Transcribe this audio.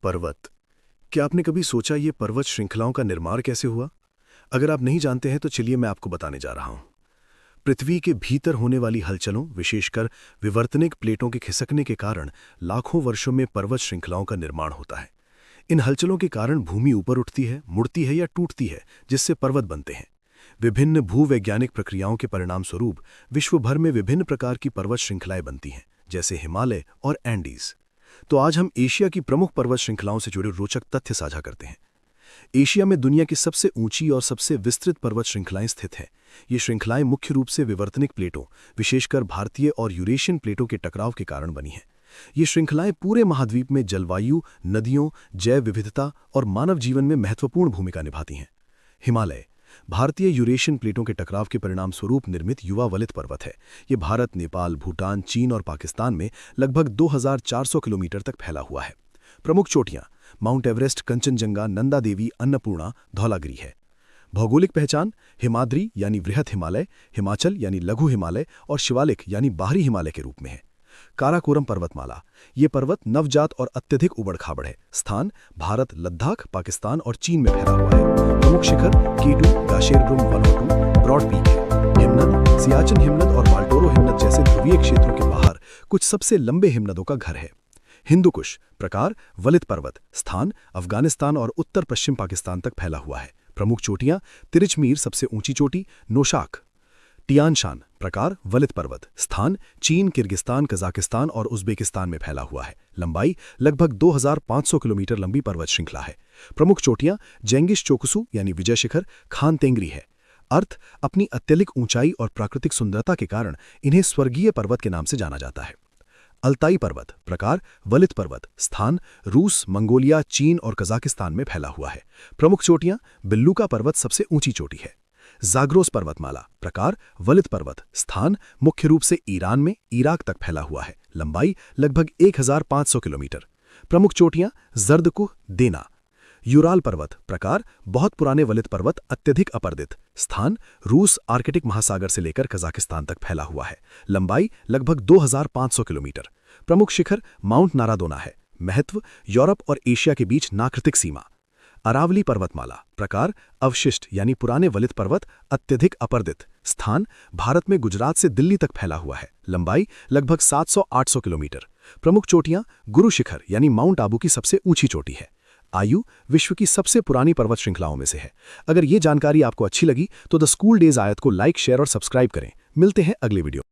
पर्वत। क्या आपने कभी सोचा ये पर्वत श्रृंखलाओं का निर्माण कैसे हुआ? अगर आप नहीं जानते हैं तो चलिए मैं आपको बताने जा रहा हूं। पृथ्वी के भीतर होने वाली हलचलों, विशेषकर विवर्तनिक प्लेटों के खिसकने के कारण लाखों वर्षों में पर्वत श्रृंखलाओं का निर्माण होता है। इन हलचलों के कारण भूमि ऊपर उठती है, मुड़ती है या टूटती है, जिससे पर्वत बनते हैं। विभिन्न भूवैज्ञानिक प्रक्रियाओं के परिणाम स्वरूप विश्व भर में विभिन्न प्रकार की पर्वत श्रृंखलाएं बनती हैं, जैसे हिमालय और एंडीज। तो आज हम एशिया की प्रमुख पर्वत श्रृंखलाओं से जुड़े रोचक तथ्य साझा करते हैं। एशिया में दुनिया की सबसे ऊंची और सबसे विस्तृत पर्वत श्रृंखलाएं स्थित हैं। ये श्रृंखलाएं मुख्य रूप से विवर्तनिक प्लेटों, विशेषकर भारतीय और यूरेशियन प्लेटों के टकराव के कारण बनी हैं। ये श्रृंखलाएं पूरे महाद्वीप में जलवायु, नदियों, जैव विविधता और मानव जीवन में महत्वपूर्ण भूमिका निभाती हैं। हिमालय भारतीय यूरेशियन प्लेटों के टकराव के परिणाम स्वरूप निर्मित युवा वलित पर्वत है। ये भारत, नेपाल, भूटान, चीन और पाकिस्तान में लगभग 2400 किलोमीटर तक फैला हुआ है। प्रमुख चोटियां माउंट एवरेस्ट, कंचनजंगा, नंदा देवी, अन्नपूर्णा, धौलागिरी है। भौगोलिक पहचान हिमाद्री यानी वृहत हिमालय, हिमाचल यानी लघु हिमालय और शिवालिक यानी बाहरी हिमालय के रूप में है। काराकोरम पर्वतमाला ये पर्वत नवजात और अत्यधिक उबड़-खाबड़ है। स्थान भारत, लद्दाख, पाकिस्तान और चीन में फैला हुआ है। प्रमुख शिखर केटू, गाशेरब्रुम 102, ब्रॉड पीक है। हिमनद सियाचिन हिमनद और माल्टोरो हिमनद जैसे ध्रुवीय क्षेत्रों के बाहर कुछ सबसे लंबे हिमनदों का घर है। हिंदुकुश प्रकार वलित पर्वत, स्थान अफगानिस्तान और उत्तर पश्चिम पाकिस्तान तक फैला हुआ है। प्रमुख चोटियां तिरिचमीर सबसे ऊंची चोटी, नोशाक। टियानशान प्रकार वलित पर्वत, स्थान चीन, किर्गिस्तान, कजाकिस्तान और उज़्बेकिस्तान में फैला हुआ है। लंबाई लगभग 2500 किलोमीटर लंबी पर्वत श्रृंखला है। प्रमुख चोटियां जेंगिश चोकुसु यानी विजय शिखर, खान तेंगरी है। अर्थ अपनी अत्यधिक ऊंचाई और प्राकृतिक सुंदरता के कारण इन्हें स्वर्गीय पर्वत के नाम से जाना जाता है। अल्ताई पर्वत प्रकार वलित पर्वत, स्थान रूस, मंगोलिया, चीन और कजाकिस्तान में फैला हुआ है। प्रमुख चोटियां बिल्लूका पर्वत सबसे ऊंची चोटी है। जाग्रोस पर्वतमाला प्रकार वलित पर्वत, स्थान मुख्य रूप से ईरान में इराक तक फैला हुआ है। लंबाई लगभग 1500 किलोमीटर। प्रमुख चोटियां जर्दकुह, देना। यूराल पर्वत प्रकार बहुत पुराने वलित पर्वत, अत्यधिक अपर्दित, स्थान रूस, आर्कटिक महासागर से लेकर कजाकिस्तान तक फैला हुआ है। लंबाई लगभग 2500 किलोमीटर। प्रमुख शिखर माउंट नारादोना है। महत्व यूरोप और एशिया के बीच नाकृतिक सीमा। अरावली पर्वतमाला प्रकार अवशिष्ट यानी पुराने वलित पर्वत, अत्यधिक अपर्दित, स्थान भारत में गुजरात से दिल्ली तक फैला हुआ है। लंबाई लगभग 700-800 किलोमीटर। प्रमुख चोटियां गुरु शिखर यानी माउंट आबू की सबसे ऊंची चोटी है। आयु विश्व की सबसे पुरानी पर्वत श्रृंखलाओं में से है। अगर ये जानकारी आपको अच्छी लगी तो द स्कूल डेज आयत को लाइक, शेयर और सब्सक्राइब करें। मिलते हैं अगले वीडियो।